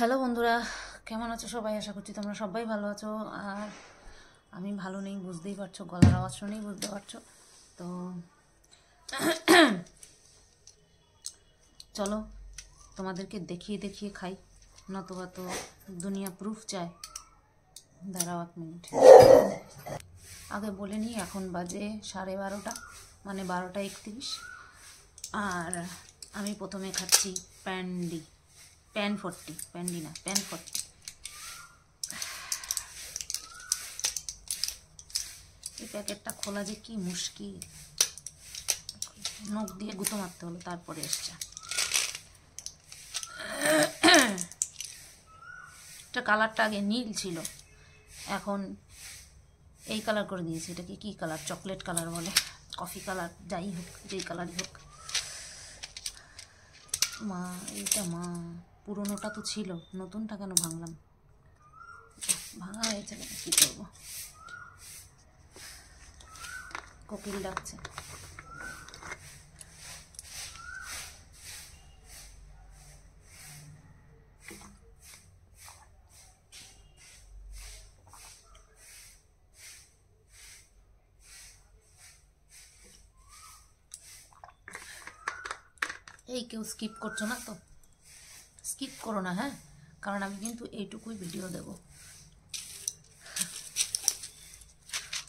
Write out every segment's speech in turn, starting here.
Hello বন্ধুরা, কেমন আছো সবাই? আশা করছি তোমরা সবাই ভালো আছো। আর আমি ভালো নেই, বুঝতেই পারছো, গলার আওয়াজ শুনেই বুঝতে পারছো। তো চলো তোমাদেরকে দেখিয়ে দেখিয়ে খাই, নতুবা তো দুনিয়া প্রুফ চায়। দাঁড়াও 1 মিনিট, আগে বলে নিই এখন বাজে 12:30, মানে 12:31। আর আমি প্রথমে খাচ্ছি প্যান 40, প্যান্ডি না, প্যান 40। এই প্যাকেটটা খোলা যে কি মুশকিল, নখ দিয়ে গুঁতো মারতে হলো, তারপরে এসছে। এটা কালারটা আগে নীল ছিল, এখন এই কালার করে দিয়েছে। এটাকে কি কালার, চকলেট কালার বলে, কফি কালার, যাই হোক, যেই কালারই হোক। মা, এইটা মা, পুরোনোটা তো ছিল, নতুনটা কেন ভাঙলাম? ভাঙা হয়েছে, কী করবো, কোকিল ডাকছে। এই কেউ স্কিপ করছো না তো? স্কিপ করো না, হ্যাঁ, কারণ আমি কিন্তু এইটুকুই ভিডিও দেব।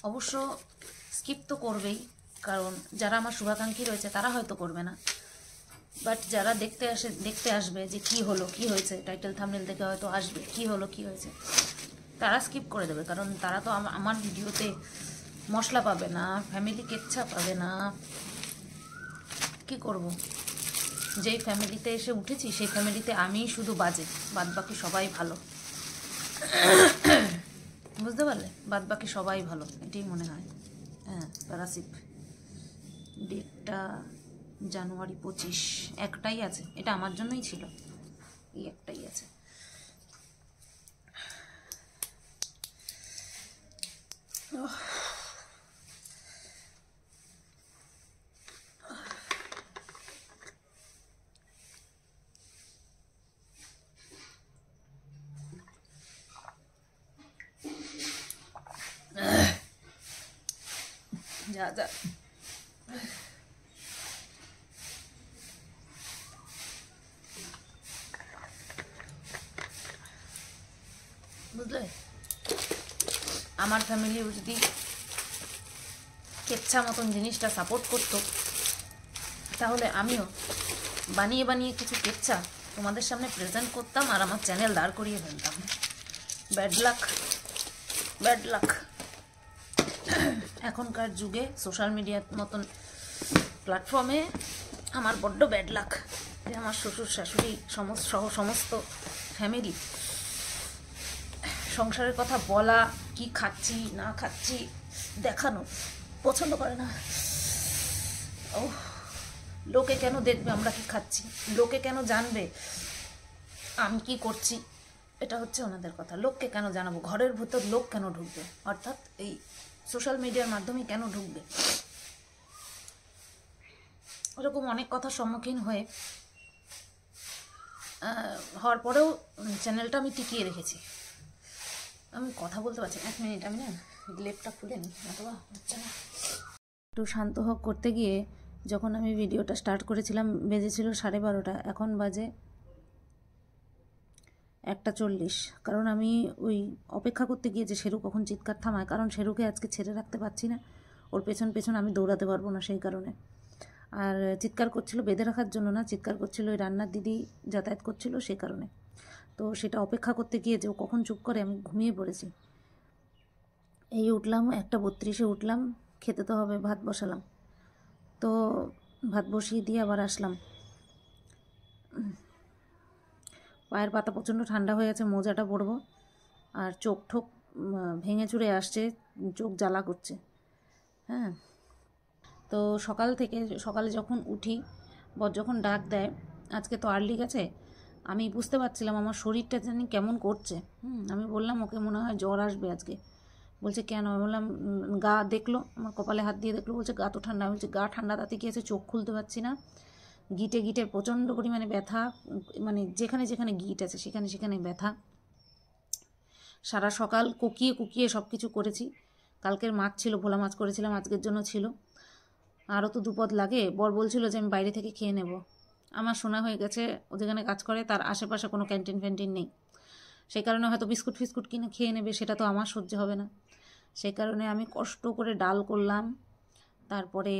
অবশ্য স্কিপ তো করবেই, কারণ যারা আমার শুভাকাঙ্ক্ষী রয়েছে তারা হয়তো করবে না, বাট যারা দেখতে আসবে যে কি হলো কি হয়েছে, টাইটেল থাম্বনেল দেখে হয়তো আসবে কি হলো কি হয়েছে, তারা স্কিপ করে দেবে। কারণ তারা তো আমার ভিডিওতে মশলা পাবে না, ফ্যামিলি কেচ্ছা পাবে না। কি করব, যেই ফ্যামিলিতে এসে উঠেছি সেই ফ্যামিলিতে আমিই শুধু বাজে, বাদ বাকি সবাই ভালো। বুঝতে পারলে? বাদ বাকি সবাই ভালো, এটাই মনে হয়। হ্যাঁ, প্যারাসিপ, ডেটটা জানুয়ারি 25, একটাই আছে, এটা আমার জন্যই ছিল, এই একটাই আছে। যা যা, বুঝলে? আমার ফ্যামিলিও যদি কেচ্ছা মতন জিনিসটা সাপোর্ট করতো, তাহলে আমিও বানিয়ে বানিয়ে কিছু কেচ্ছা তোমাদের সামনে প্রেজেন্ট করতাম আর আমার চ্যানেল দাঁড় করিয়ে ফেলতাম। Bad luck, bad luck. এখনকার যুগে সোশ্যাল মিডিয়ার মতন প্ল্যাটফর্মে আমার বড্ড ব্যাড লাক যে আমার শ্বশুর শাশুড়ি সহ সমস্ত ফ্যামিলি সংসারের কথা বলা, কি খাচ্ছি না খাচ্ছি দেখানো পছন্দ করে না। ও, লোকে কেন দেখবে আমরা কি খাচ্ছি, লোকে কেন জানবে আমি কি করছি, এটা হচ্ছে ওনাদের কথা। লোককে কেন জানাবো, ঘরের ভেতর লোক কেন ঢুকবে, অর্থাৎ এই সোশ্যাল মিডিয়ার মাধ্যমে কেন ঢুকবে, এরকম অনেক কথার সম্মুখীন হওয়ার পরেও চ্যানেলটা আমি টিকিয়ে রেখেছি। আমি কথা বলতে পারছি, 1 মিনিট, আমি না লেপটা খুলে নিই, অথবা হচ্ছে না। একটু শান্ত হোক করতে গিয়ে যখন আমি ভিডিওটা স্টার্ট করেছিলাম বেজেছিল 12:30, এখন বাজে 1:40। কারণ আমি ওই অপেক্ষা করতে গিয়ে যে শেরু কখন চিৎকার থামায়, কারণ শেরুকে আজকে ছেড়ে রাখতে পারছি না, ওর পেছন পেছন আমি দৌড়াতে পারবো না সেই কারণে। আর চিৎকার করছিল বেঁধে রাখার জন্য না, চিৎকার করছিল ওই রান্নার দিদি যাতায়াত করছিল সেই কারণে। তো সেটা অপেক্ষা করতে গিয়ে যে ও কখন চুপ করে আমি ঘুমিয়ে পড়েছি। এই উঠলাম 1:32-এ উঠলাম, খেতে তো হবে, ভাত বসালাম। তো ভাত বসিয়ে দিয়ে আবার আসলাম। পায়ের পাতা প্রচণ্ড ঠান্ডা হয়ে আছে, মোজাটা পরবো। আর চোখ ঠোক ভেঙে চুরে আসছে, চোখ জ্বালা করছে। হ্যাঁ, তো সকালে যখন উঠি, বর যখন ডাক দেয়, আজকে তো আর্লি গেছে, আমি বুঝতে পারছিলাম আমার শরীরটা জানি কেমন করছে। আমি বললাম ওকে মনে হয় জ্বর আসবে আজকে। বলছে কেন? আমি বললাম গা দেখলো, আমার কপালে হাত দিয়ে দেখলো, বলছে গা তো ঠান্ডা। আমি বলছি গা ঠান্ডা তাতে কি আছে, চোখ খুলতে পারছি না, গিটে গিটে প্রচণ্ড পরিমাণে ব্যথা, মানে যেখানে যেখানে গিট আছে সেখানে সেখানে ব্যথা। সারা সকাল কুকিয়ে কুকিয়ে সব কিছু করেছি। কালকের মাছ ছিল, ভোলা মাছ করেছিলাম, আজকের জন্য ছিল। আরও তো দুপদ লাগে। বর বলছিল যে আমি বাইরে থেকে খেয়ে নেব। আমার শোনা হয়ে গেছে ও যেখানে কাজ করে তার আশেপাশে কোনো ক্যান্টিন ফ্যান্টিন নেই, সেই কারণে হয়তো বিস্কুট ফিস্কুট কিনে খেয়ে নেবে, সেটা তো আমার সহ্য হবে না। সেই কারণে আমি কষ্ট করে ডাল করলাম, তারপরে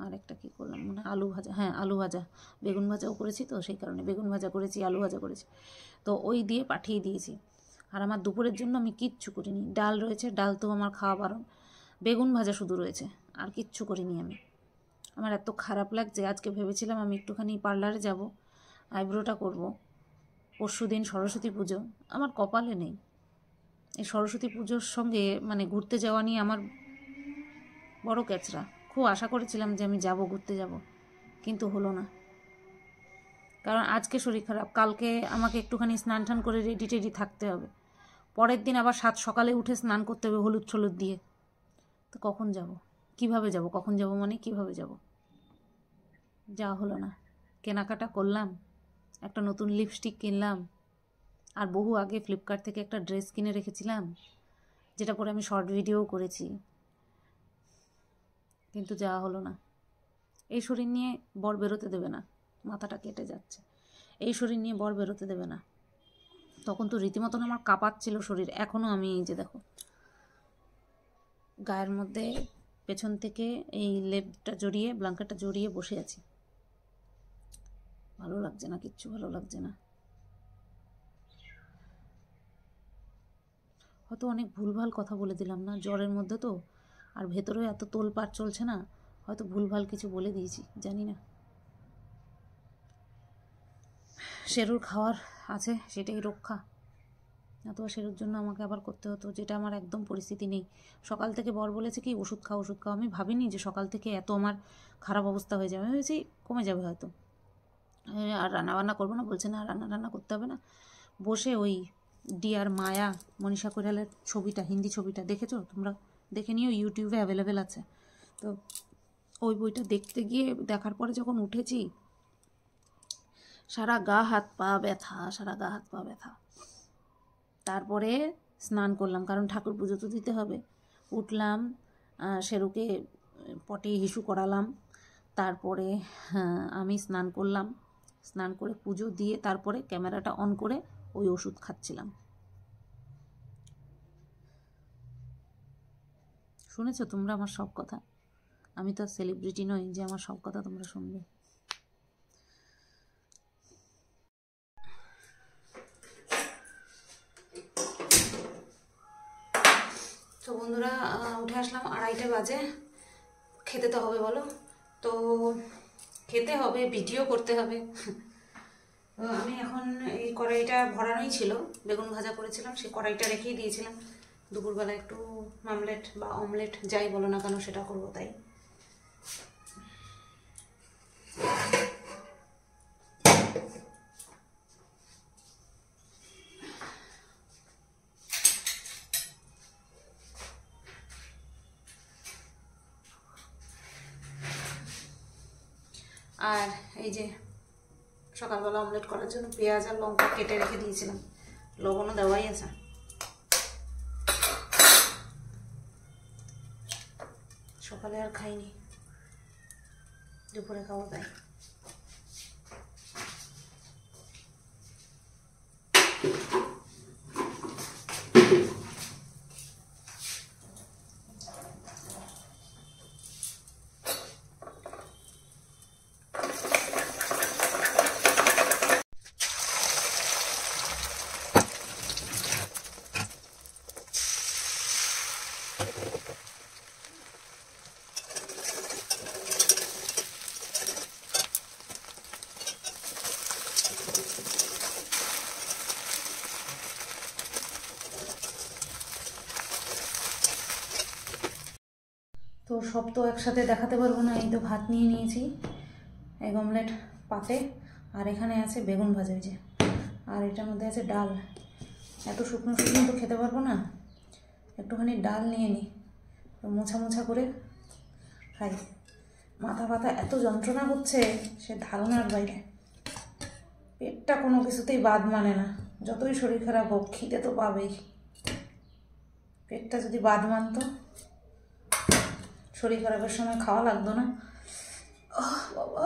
আরেকটা কী করলাম মানে আলু ভাজা, হ্যাঁ আলু ভাজা, বেগুন ভাজাও করেছি, তো সেই কারণে বেগুন ভাজা করেছি, আলু ভাজা করেছি, তো ওই দিয়ে পাঠিয়ে দিয়েছি। আর আমার দুপুরের জন্য আমি কিচ্ছু করিনি। ডাল রয়েছে, ডাল তো আমার খাওয়া বারণ, বেগুন ভাজা শুধু রয়েছে, আর কিচ্ছু করিনি আমি। আমার এত খারাপ লাগছে, আজকে ভেবেছিলাম আমি একটুখানি পার্লারে যাব, আইব্রোটা করব। পরশু দিন সরস্বতী পুজো, আমার কপালে নেই। এই সরস্বতী পুজোর সঙ্গে মানে ঘুরতে যাওয়া নিয়ে আমার বড় ক্যাচরা। খুব আশা করেছিলাম যে আমি যাব, ঘুরতে যাব, কিন্তু হলো না। কারণ আজকে শরীর খারাপ, কালকে আমাকে একটুখানি স্নান টান করে রেডি টেডি থাকতে হবে, পরের দিন আবার সকালে উঠে স্নান করতে হবে হলুদ টলুদ দিয়ে। তো কখন যাব, কিভাবে যাব, কখন যাব মানে কিভাবে যাব? যা হলো না। কেনাকাটা করলাম, একটা নতুন লিপস্টিক কিনলাম, আর বহু আগে ফ্লিপকার্ট থেকে একটা ড্রেস কিনে রেখেছিলাম, যেটা পরে আমি শর্ট ভিডিও করেছি, কিন্তু যাওয়া হলো না। এই শরীর নিয়ে বর বেরোতে দেবে না, মাথাটা কেটে যাচ্ছে। এই শরীর নিয়ে বর বেরোতে দেবে না। তখন তো রীতিমতন আমার কাঁপাচ্ছিল শরীর, এখনও আমি এই যে দেখো গায়ের মধ্যে পেছন থেকে এই লেপটা জড়িয়ে, ব্ল্যাঙ্কেটটা জড়িয়ে বসে আছি। ভালো লাগছে না, কিচ্ছু ভালো লাগছে না। হয়তো অনেক ভুলভাল কথা বলে দিলাম না, জ্বরের মধ্যে তো, আর ভেতরেও এত তোলপাড় চলছে না, হয়তো ভুলভাল কিছু বলে দিয়েছি, জানি না। শেরুর খাওয়ার আছে, সেটাই রক্ষা, অথবা শেরুর জন্য আমাকে আবার করতে হতো, যেটা আমার একদম পরিস্থিতি নেই। সকাল থেকে বর বলেছে কি ওষুধ খাও ওষুধ খাও, আমি ভাবিনি যে সকাল থেকে এত আমার খারাপ অবস্থা হয়ে যাবে, আমি ভেবেছি কমে যাবে হয়তো, আর রান্নাবান্না করবো না। বলছে না রান্না করতে হবে না। বসে ওই ডিয়ার মায়া, মনীষা কৈরালের ছবিটা, হিন্দি ছবিটা দেখেছো তোমরা? দেখে নিও, ইউটিউবে অ্যাভেলেবেল আছে। তো ওই বইটা দেখতে গিয়ে, দেখার পরে যখন উঠেছি, সারা গা হাত পা ব্যথা, সারা গা হাত পা ব্যথা। তারপরে স্নান করলাম, কারণ ঠাকুর পুজো তো দিতে হবে। উঠলাম, শেরুকে পটি হিসু করালাম, তারপরে আমি স্নান করলাম, স্নান করে পুজো দিয়ে তারপরে ক্যামেরাটা অন করে ওই ওষুধ খাচ্ছিলাম। শুনেছো তোমরা আমার সব কথা? আমি তো সেলিব্রিটি নই যে আমার সব কথা তোমরা শুনবে। তো বন্ধুরা, উঠে আসলাম, 2:30 বাজে। খেতে তো হবে বলো, তো খেতে হবে, ভিডিও করতে হবে। আমি এখন এই কড়াইটা ভরানোই ছিল, বেগুন ভাজা করেছিলাম, সেই কড়াইটা রেখেই দিয়েছিলাম। দুপুরবেলা একটু মামলেট বা অমলেট যাই বলো না কেন সেটা করবো, তাই। আর এই যে সকালবেলা অমলেট করার জন্য পেঁয়াজ আর লঙ্কা কেটে রেখে দিয়েছিলাম, লবণও দেওয়াই আছে। সকালে আর খাইনি, দুপুরে খাবো তাই। তো সব তো একসাথে দেখাতে পারবো না, এই তো ভাত নিয়ে নিয়েছি, এগ অমলেট পাতে, আর এখানে আছে বেগুন ভাজা, যে আর এটার মধ্যে আছে ডাল। এত শুকনো শুকনো তো খেতে পারবো না, একটুখানি ডাল নিয়ে নিই, মোছা মোছা করে খাই। মাথা ব্যথা এত যন্ত্রণা করছে সে ধারণার বাইরে। পেটটা কোনো কিছুতেই বাদ মানে না, যতই শরীর খারাপ হোক খিদে তো পাবেই। পেটটা যদি বাদ মানতো শরীর খারাপের সময় খাওয়া লাগতো না। বাবা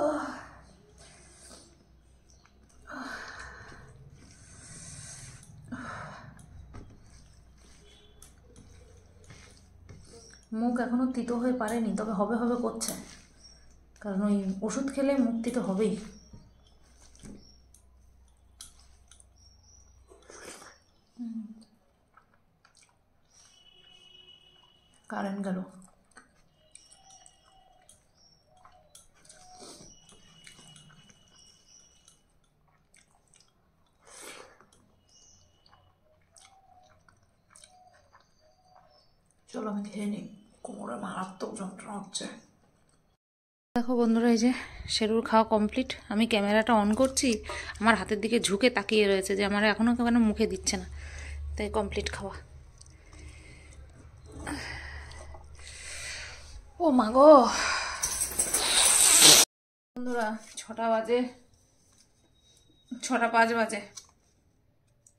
মুখ এখনো তিতো হয়ে পারেনি, তবে হবে হবে করছে, কারণ ওই ওষুধ খেলে মুখ তিতো হবেই। কারেন্ট গেল। চলো আমি খেয়ে নিই, কোমরে মারাত্মক যন্ত্রণা হচ্ছে। দেখো বন্ধুরা, এই যে শেরুর খাওয়া কমপ্লিট। আমি ক্যামেরাটা অন করছি, আমার হাতের দিকে ঝুঁকে তাকিয়ে রয়েছে যে আমার এখনও কেন মুখে দিচ্ছে না, তাই কমপ্লিট খাওয়া। ও মা গো বন্ধুরা, 6টা বাজে, 6টা 5 বাজে।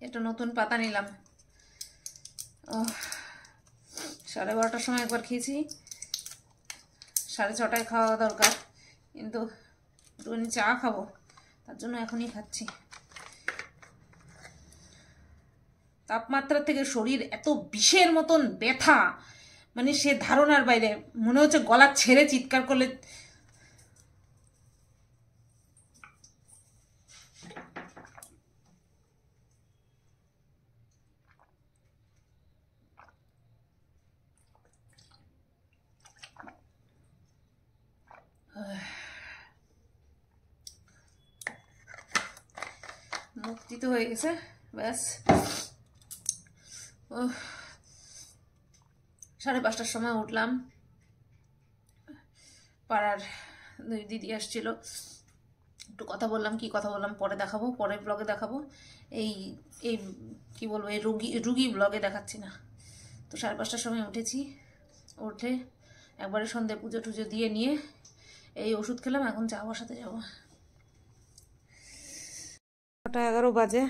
এটা নতুন পাতা নিলাম। 12:30টার সময় একবার খেয়েছি, 6:30টায় খাওয়া দরকার, কিন্তু একটুখানি চা খাবো, তার জন্য এখনই খাচ্ছি। তাপমাত্রা থেকে শরীর এত বিষের মতন ব্যথা, মানে সে ধারণার বাইরে। মনে হচ্ছে গলা ছেড়ে চিৎকার করলে। মুক্তি তো হয়ে গেছে, ব্যাস। 5:30টার সময় উঠলাম। পাড়ার দুই দিদি আসছিল, একটু কথা বললাম। কি কথা বললাম পরে দেখাবো, পরের ব্লগে দেখাবো। এই এই কি বলবো, এই রুগী ব্লগে দেখাচ্ছি না। তো 5:30টার সময় উঠেছি, উঠে একবারে সন্ধে পুজো টুজো দিয়ে নিয়ে এই ওষুধ খেলাম। এখন চা বসাতে যাবো। 6টা 11 বাজে,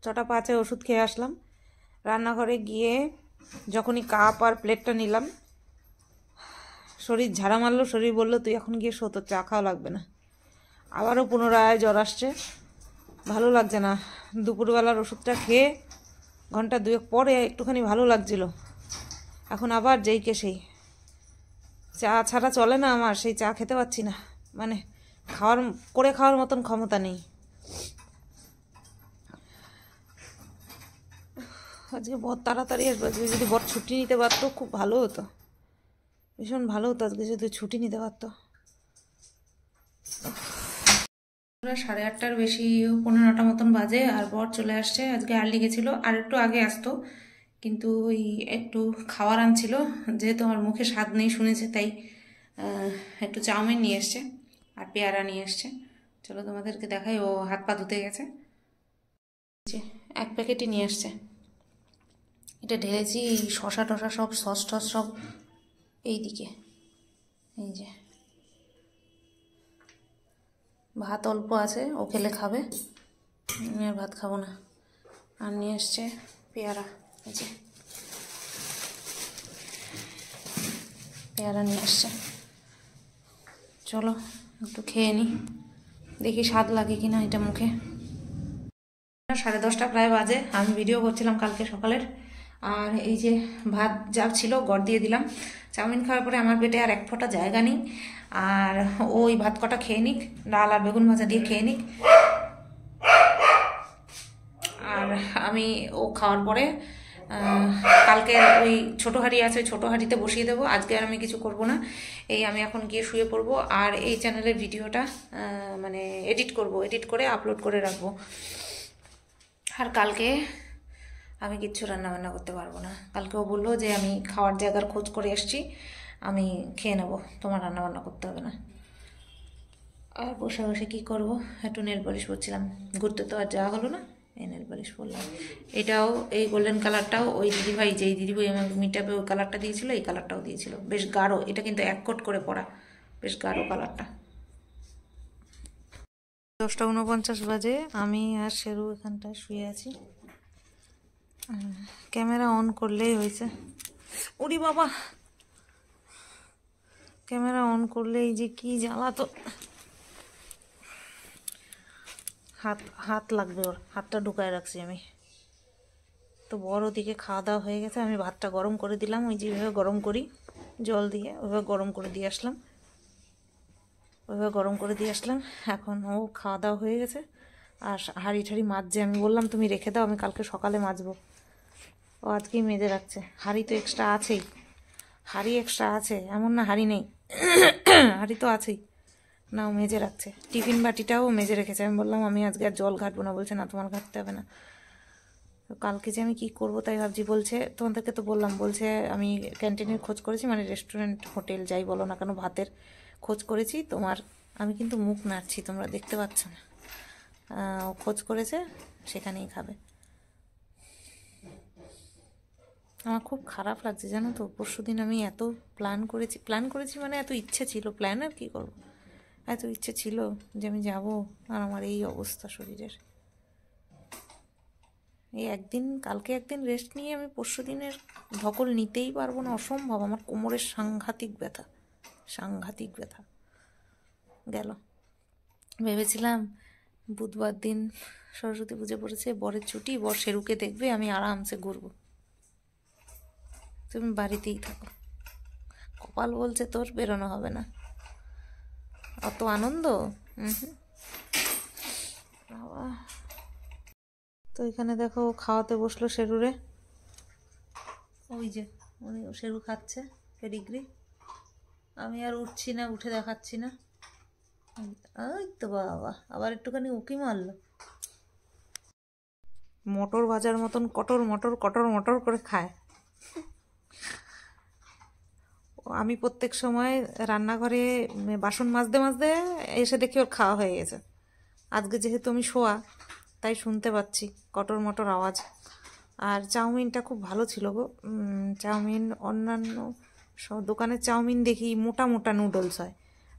6টা 5-এ ওষুধ খেয়ে আসলাম। রান্নাঘরে গিয়ে যখনই কাপ আর প্লেটটা নিলাম, শরীর ঝাড়া মারলো। শরীর বললো তুই এখন গিয়ে শো, তোর চা খাওয়া লাগবে না। আবারও পুনরায় জ্বর আসছে, ভালো লাগছে না। দুপুরবেলার ওষুধটা খেয়ে ঘন্টা 2 পরে একটুখানি ভালো লাগছিল, এখন আবার যেইকে সেই। চা ছাড়া চলে না আমার, সেই চা খেতে পাচ্ছি না, মানে খাওয়ার মতন ক্ষমতা নেই। আজকে বর তাড়াতাড়ি আসবে। আজকে যদি বর ছুটি নিতে পারতো খুব ভালো হতো, ভীষণ ভালো হতো আজকে যদি ছুটি নিতে পারতো। 8:30টার বেশি, 15টা মতন বাজে, আর বর চলে আসছে। আজকে আর্লি গেছিল, আর একটু আগে আসতো, কিন্তু ওই একটু খাবার আনছিল, যেহেতু আমার মুখে স্বাদ নেই শুনেছে, তাই একটু চাউমিন নিয়ে এসছে আর পেয়ারা নিয়ে এসছে। চলো তোমাদেরকে দেখাই। ও হাত পা ধুতে গেছে, 1 প্যাকেটই নিয়ে আসছে। এটা ঢেলেছি শশা টশা সব, সস টস সব এই দিকে। এই যে ভাত অল্প আছে, ও খেলে খাবে, আমি আর ভাত খাবো না। আর নিয়ে এসছে পেয়ারা, এই যে পেয়ারা নিয়ে আসছে। চলো একটু খেয়ে নিই, দেখি স্বাদ লাগে কিনা এটা মুখে। 10:30 প্রায় বাজে, আমি ভিডিও করছিলাম কালকে সকালের। আর এই যে ভাত যা ছিল গড় দিয়ে দিলাম। চাউমিন খাওয়ার পরে আমার পেটে আর 1 ফোঁটা জায়গা নেই, আর ওই ভাত কটা খেয়ে নিক, ডাল আর বেগুন ভাজা দিয়ে খেয়ে নিক। আর আমি ও খাওয়ার পরে কালকে ওই ছোটো হাঁড়ি আছে, ওই ছোটো হাঁড়িতে বসিয়ে দেবো। আজকে আর আমি কিছু করব না, এই আমি এখন গিয়ে শুয়ে পড়বো। আর এই চ্যানেলের ভিডিওটা মানে এডিট করে আপলোড করে রাখবো। আর কালকে আমি কিচ্ছু রান্নাবান্না করতে পারবো না। কালকে ও বললো যে আমি খাওয়ার জায়গার খোঁজ করে এসছি, আমি খেয়ে নেবো, তোমার রান্নাবান্না করতে হবে না। আর বসে বসে কী করবো, একটু নেল পলিশ পরছিলাম, ঘুরতে তো আর যাওয়া হলো না, এই নেল পলিশ পরলাম। এটাও এই গোল্ডেন কালারটাও ওই দিদিভাই, যেই দিদিভাই আমাকে মিটআপে ওই কালারটা দিয়েছিলো, এই কালারটাও দিয়েছিল, বেশ গাঢ়। এটা কিন্তু 1 কোট করে পরা, বেশ গাঢ় কালারটা। 10:49 বাজে, আমি আর শেরু এখানটায় শুয়ে আছি। ক্যামেরা অন করলেই হয়েছে। ওরে বাবা, ক্যামেরা অন করলেই যে কি জ্বালা, তো হাত লাগবে, ওর হাতটা ঢুকায় রাখছি আমি। তো বড় দিকে খাওয়া দাওয়া হয়ে গেছে, আমি ভাতটা গরম করে দিলাম, ওই যেভাবে গরম করি জল দিয়ে, ওইভাবে গরম করে দিয়ে আসলাম, এখন ও খাওয়া দাওয়া হয়ে গেছে। আর হাঁড়ি ঠাড়ি মাজছে, আমি বললাম তুমি রেখে দাও, আমি কালকে সকালে মাজবো। ও আজকেই মেজে রাখছে। হাঁড়ি তো এক্সট্রা আছেই, এমন না হাঁড়ি নেই, হাঁড়ি তো আছেই না, ও মেজে রাখছে। টিফিন বাটিটাও মেজে রেখেছে। আমি বললাম আমি আজকে আর জল ঘাটবো না, বলছে না তোমার ঘাটতে হবে না। তো কালকে যে আমি কী করবো তাই ভাবছি। বলছে তোমাদেরকে তো বললাম, বলছে আমি ক্যান্টিনের খোঁজ করেছি, মানে রেস্টুরেন্ট হোটেল যাই বলো না কেন, ভাতের খোঁজ করেছি। আমি কিন্তু মুখ নাড়ছি, তোমরা দেখতে পাচ্ছ না, খোঁজ করেছে, সেখানেই খাবে। আমার খুব খারাপ লাগছে জানো তো। পরশুদিন আমি এত প্ল্যান করেছি মানে এত ইচ্ছে ছিল, প্ল্যান আর কী করবো, এত ইচ্ছে ছিল যে আমি যাব, আর আমার এই অবস্থা শরীরের। কালকে একদিন রেস্ট নিয়ে আমি পরশুদিনের ধকল নিতেই পারবো না, অসম্ভব। আমার কোমরের সাংঘাতিক ব্যথা গেল। ভেবেছিলাম বুধবার দিন সরস্বতী পুজো পড়েছে, বরের ছুটি, বর শেরুকে দেখবে, আমি আরামসে ঘুরবো, তুমি বাড়িতেই থাকো। কপাল বলছে তোর বেরোনো হবে না, অত আনন্দ। তো এখানে দেখো খাওয়াতে বসলো শেরুরে, ওই যে শেরু খাচ্ছে পেডিগ্রি। আমি আর উঠছি না, উঠে দেখাচ্ছি না। ওই তো বাবা, আবার একটুখানি উকি মারলো। মটর ভাজার মতন কটর মটর করে খায়। আমি প্রত্যেক সময় রান্নাঘরে বাসন মাজতে এসে দেখি ওর খাওয়া হয়ে গেছে। আজকে যেহেতু আমি শোয়া, তাই শুনতে পাচ্ছি কটর মটর আওয়াজ। আর চাউমিনটা খুব ভালো ছিল গো। চাউমিন অন্যান্য সব দোকানের চাউমিন দেখি মোটা মোটা নুডলস হয়,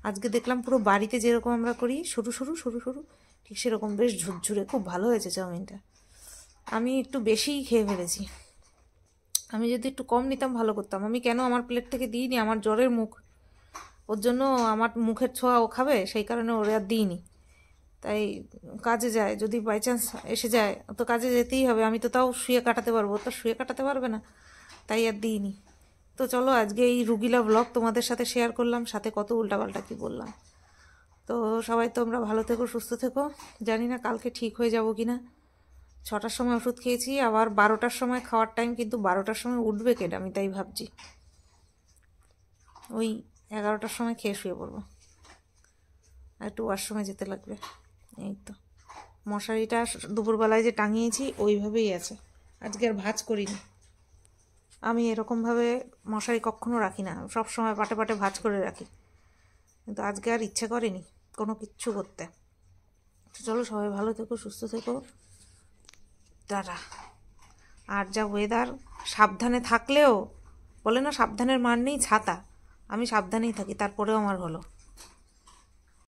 আজকে দেখলাম পুরো বাড়িতে যেরকম আমরা করি সরু সরু, ঠিক সেরকম বেশ ঝুরঝুরে, খুব ভালো হয়েছে চাউমিনটা। আমি একটু বেশিই খেয়ে ফেলেছি। আমি যদি একটু কম নিতাম ভালো করতাম। আমি কেন আমার প্লেট থেকে দিইনি, আমার জ্বরের মুখ, ওর জন্য আমার মুখের ছোঁয়া ও খাবে, সেই কারণে ওরে আর দিইনি। তাই কাজে যায়, যদি বাই চান্স এসে যায় তো কাজে যেতেই হবে, আমি তো তাও শুয়ে কাটাতে পারবো, তো শুয়ে কাটাতে পারবে না, তাই আর দিইনি। তো চলো আজকে এই রুগিলা ব্লগ তোমাদের সাথে শেয়ার করলাম, সাথে কত উল্টাপাল্টা কি বললাম। তো সবাই তোমরা ভালো থেকো, সুস্থ থেকো। জানি না কালকে ঠিক হয়ে যাব কি না। 6টার সময় ওষুধ খেয়েছি, আবার 12টার সময় খাওয়ার টাইম, কিন্তু 12টার সময় উঠবে কেটে, আমি তাই ভাবছি ওই 11টার সময় খেয়ে শুয়ে পড়বো, আর একটু ওয়াশরুমে যেতে লাগবে। এই তো মশারিটা দুপুরবেলায় যে টাঙিয়েছি ওইভাবেই আছে, আজকে আর ভাঁজ করিনি। আমি এরকমভাবে মশারি কখনো রাখি না, সব সময় পাটে পাটে ভাঁজ করে রাখি, কিন্তু আজকে আর ইচ্ছে করেনি কোনো কিচ্ছু করতে। তো চলো সবাই ভালো থেকো, সুস্থ থেকো, টাটা। আর যা ওয়েদার, সাবধানে থাকলেও বলে না সাবধানের মান নেই ছাতা, আমি সাবধানেই থাকি, তারপরেও আমার হলো।